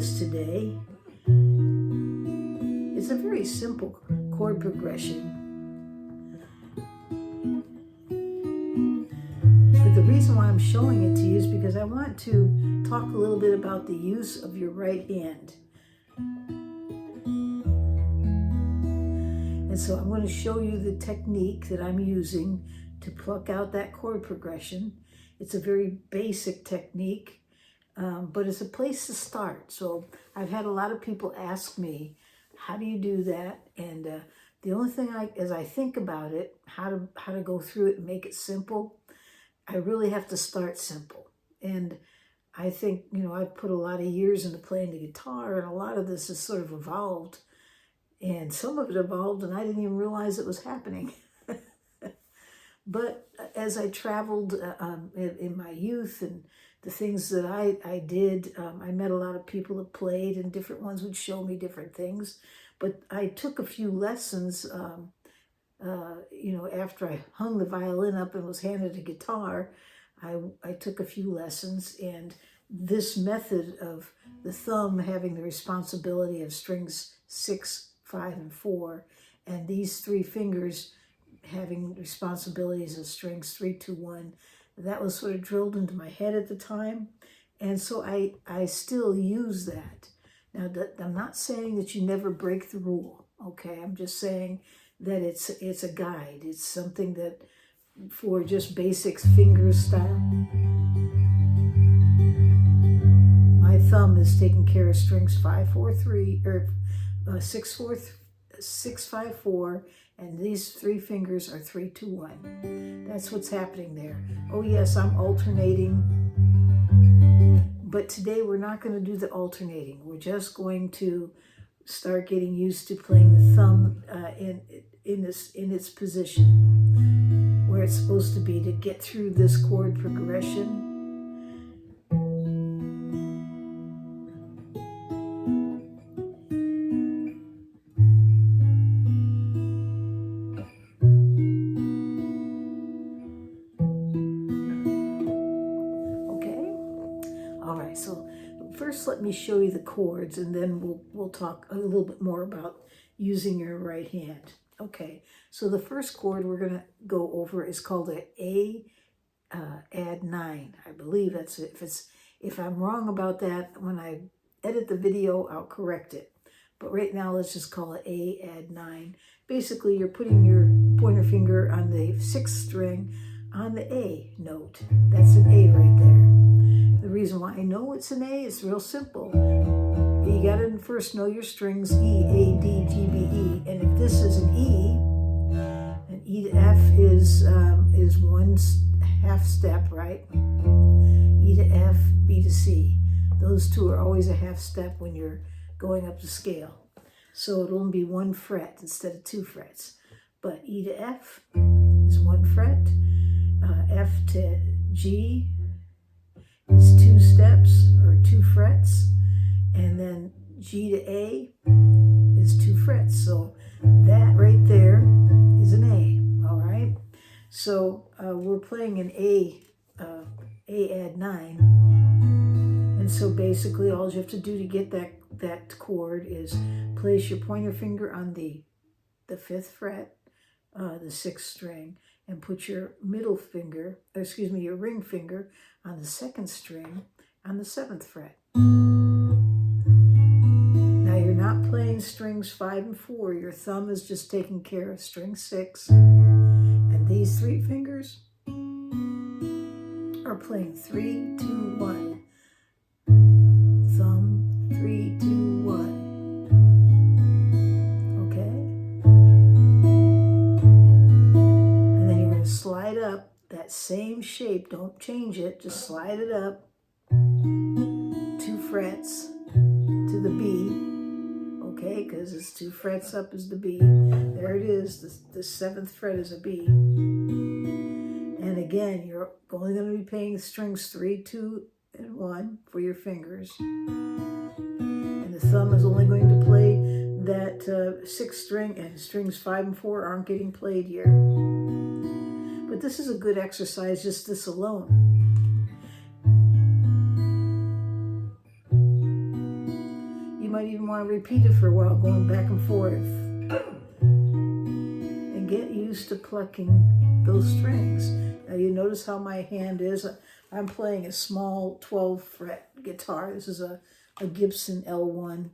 this today is a very simple chord progression. But the reason why I'm showing it to you is because I want to talk a little bit about the use of your right hand. And so I'm going to show you the technique that I'm using to pluck out that chord progression. It's a very basic technique, but it's a place to start. So I've had a lot of people ask me, how do you do that? And the only thing as I think about it, how to go through it and make it simple, I really have to start simple. And I think, I've put a lot of years into playing the guitar, and a lot of this has sort of evolved. And some of it evolved, and I didn't even realize it was happening. But as I traveled in my youth and the things that I did, I met a lot of people that played, and different ones would show me different things. But I took a few lessons, after I hung the violin up and was handed a guitar, I took a few lessons, and this method of the thumb having the responsibility of strings 6, 5, and 4, and these 3 fingers having responsibilities of strings 3, 2, 1, that was sort of drilled into my head at the time. And so I still use that. Now, I'm not saying that you never break the rule, okay? I'm just saying that it's a guide. It's something that for just basics fingerstyle. My thumb is taking care of strings 5, 4, 3, or 6, 4, 6, 5, 4, and these 3 fingers are 3, 2, 1. That's what's happening there. Oh yes, I'm alternating, but today we're not going to do the alternating. We're just going to start getting used to playing the thumb in its position where it's supposed to be to get through this chord progression. So first let me show you the chords, and then we'll talk a little bit more about using your right hand. Okay, so the first chord we're going to go over is called an A add 9. I believe that's it. If I'm wrong about that, when I edit the video, I'll correct it. But right now, let's just call it A add 9. Basically, you're putting your pointer finger on the 6th string on the A note. That's an A right there. The reason why I know it's an A is real simple. You got to first know your strings E, A, D, G, B, E. And if this is an E to F is 1 half step, right? E to F, B to C. Those 2 are always a half step when you're going up the scale. So it'll only be 1 fret instead of 2 frets. But E to F is 1 fret. F to G is 2 steps or 2 frets, and then G to A is 2 frets. So that right there is an A, all right? So we're playing an A add 9, and so basically all you have to do to get that chord is place your pointer finger on the 5th fret, the 6th string, and put your your ring finger on the 2nd string on the 7th fret. Now you're not playing strings 5 and 4. Your thumb is just taking care of string 6. And these 3 fingers are playing 3, 2, 1. Thumb, 3, 2, 1. Slide up that same shape, don't change it, just slide it up 2 frets to the B, okay, because it's 2 frets up is the B. There it is, the 7th fret is a B. And again, you're only going to be playing strings 3, 2, and 1 for your fingers. And the thumb is only going to play that 6th string, and strings 5 and 4 aren't getting played here. But this is a good exercise, just this alone. might even want to repeat it for a while, going back and forth. And get used to plucking those strings. Now you notice how my hand is. I'm playing a small 12-fret guitar. This is a Gibson L1.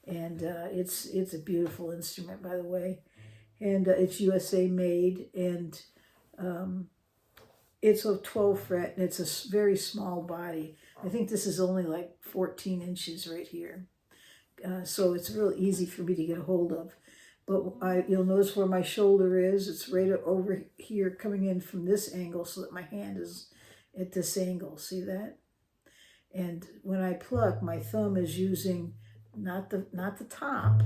And it's a beautiful instrument, by the way. And it's USA made. And it's a 12-fret, and it's a very small body. I think this is only like 14 inches right here. So it's real easy for me to get a hold of. But you'll notice where my shoulder is. It's right over here coming in from this angle so that my hand is at this angle. See that? And when I pluck, my thumb is using not the top.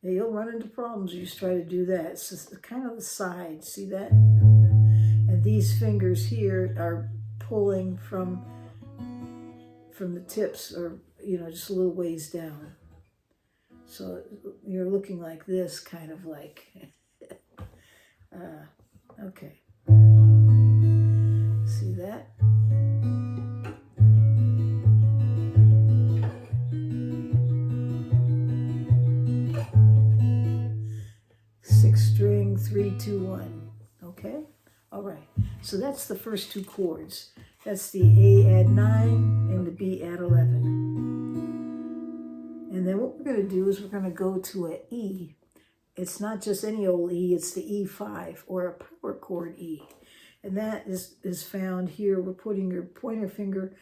Now, you'll run into problems if you try to do that. It's just kind of the side. See that? And these fingers here are pulling from the tips, or just a little ways down. So you're looking like this, kind of like. Okay. See that? Six string, 3, 2, 1. Okay. All right, so that's the first two chords. That's the A add 9 and the B add 11. And then what we're going to do is we're going to go to an E. It's not just any old E, it's the E5, or a power chord E. And that is found here. We're putting your pointer finger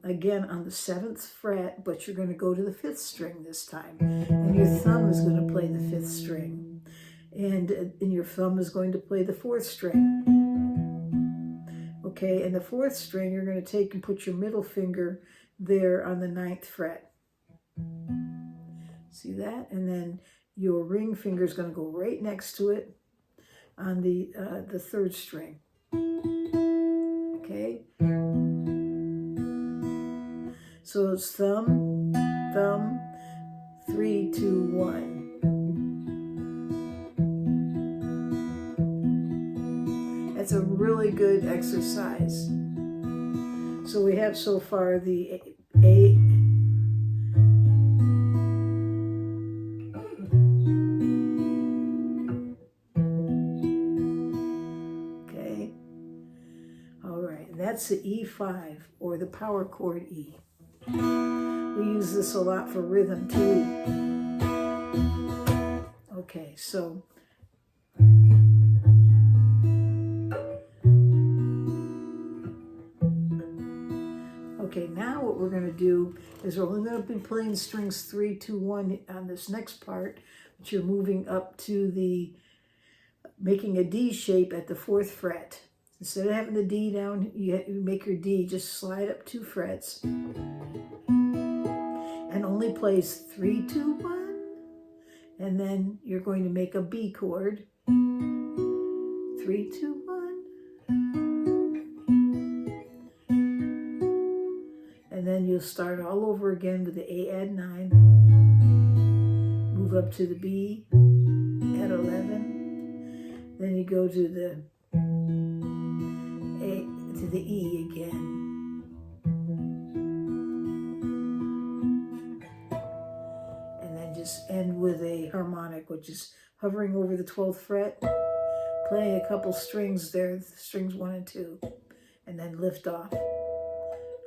again on the 7th fret, but you're going to go to the 5th string this time. And your thumb is going to play the 5th string. And your thumb is going to play the 4th string. Okay, and the 4th string you're going to take and put your middle finger there on the 9th fret. See that? And then your ring finger is going to go right next to it on the 3rd string. Okay? So it's thumb, thumb, 3, 2, 1. It's a really good exercise. So we have so far the A. Okay. All right. That's the E5, or the power chord E. We use this a lot for rhythm too. Okay, so now what we're going to do is we're only going to be playing strings 3, 2, 1 on this next part, but you're moving up to making a D shape at the 4th fret. Instead of having the D down, you make your D, just slide up 2 frets and only plays 3, 2, 1. And then you're going to make a B chord, 3, 2, 1. And then you'll start all over again with the A add 9, move up to the B add 11, then you go to the E again, and then just end with a harmonic, which is hovering over the 12th fret, playing a couple strings there, strings 1 and 2, and then lift off.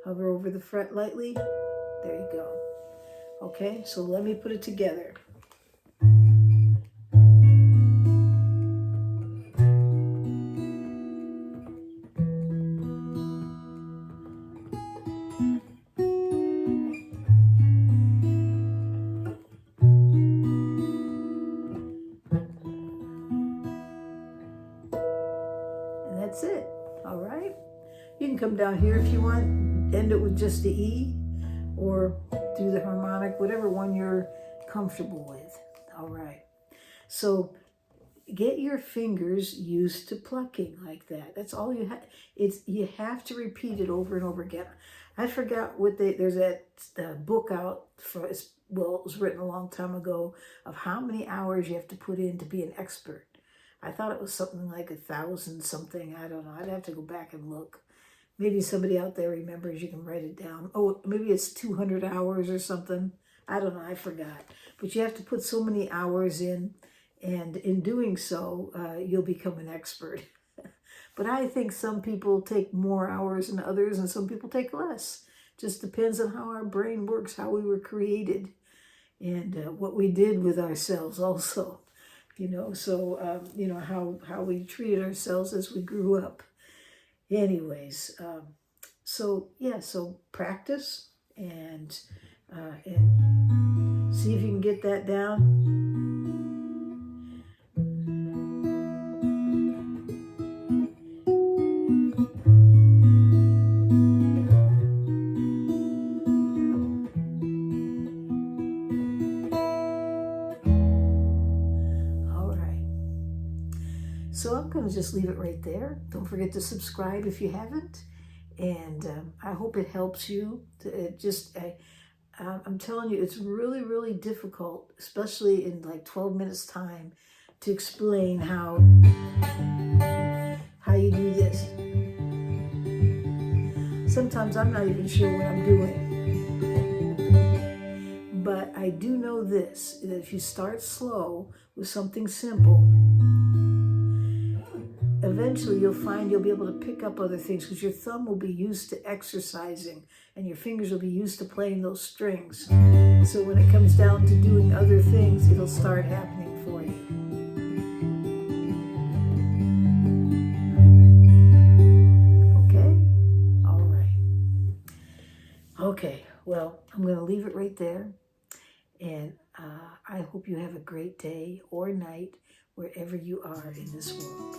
Hover over the fret lightly. There you go. Okay, so let me put it together. And that's it. All right. You can come down here if you want. End it with just the E, or do the harmonic, whatever one you're comfortable with. All right. So get your fingers used to plucking like that. That's all you have. You have to repeat it over and over again. I forgot what there's that book out for. It was written a long time ago of how many hours you have to put in to be an expert. I thought it was something like 1,000 something. I don't know. I'd have to go back and look. Maybe somebody out there remembers. You can write it down. Oh, maybe it's 200 hours or something. I don't know, I forgot. But you have to put so many hours in, and in doing so, you'll become an expert. But I think some people take more hours than others, and some people take less. Just depends on how our brain works, how we were created, and what we did with ourselves also. So how we treated ourselves as we grew up. Anyways, so practice and see if you can get that down. So I'm going to just leave it right there. Don't forget to subscribe if you haven't. And I hope it helps you. I'm telling you, it's really, really difficult, especially in like 12 minutes time, to explain how you do this. Sometimes I'm not even sure what I'm doing. But I do know this, that if you start slow with something simple, eventually you'll find you'll be able to pick up other things because your thumb will be used to exercising and your fingers will be used to playing those strings. So when it comes down to doing other things, it'll start happening for you. Okay? All right. Okay, well, I'm going to leave it right there. And I hope you have a great day or night wherever you are in this world.